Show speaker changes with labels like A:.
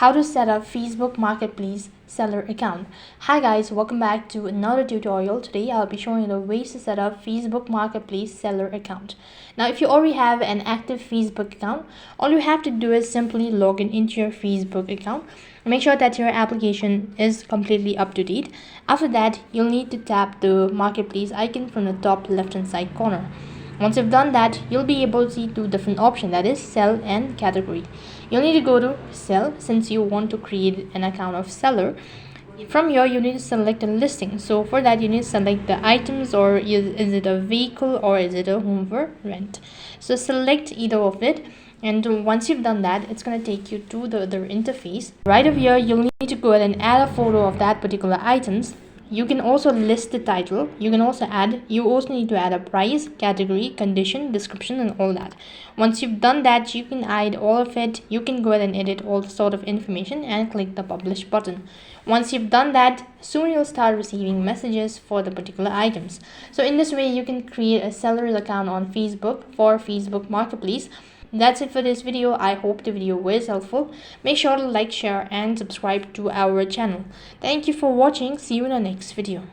A: how to set up Facebook Marketplace seller account. Hi guys, welcome back to another tutorial. Today I'll be showing you the ways to set up Facebook Marketplace seller account. Now if you already have an active Facebook account, all you have to do is simply log in into your Facebook account. Make sure that your application is completely up to date. After that, you'll need to tap the marketplace icon from the top left hand side corner. Once you've done that, you'll be able to see two different options, that is sell and category. You'll need to go to sell since you want to create an account of seller. From here, you need to select a listing. So for that, you need to select the items, or is it a vehicle or is it a home for rent. So select either of it. And once you've done that, it's going to take you to the other interface. Right over here, you'll need to go ahead and add a photo of that particular items. You can also list the title. You also need to add a price, category, condition, description, and all that. Once you've done that, you can hide all of it. You can go ahead and edit all sort of information and click the publish button. Once you've done that, soon you'll start receiving messages for the particular items. So in this way, you can create a seller's account on Facebook for Facebook Marketplace. That's it for this video. I hope the video was helpful. Make sure to like, share, and subscribe to our channel. Thank you for watching. See you in the next video.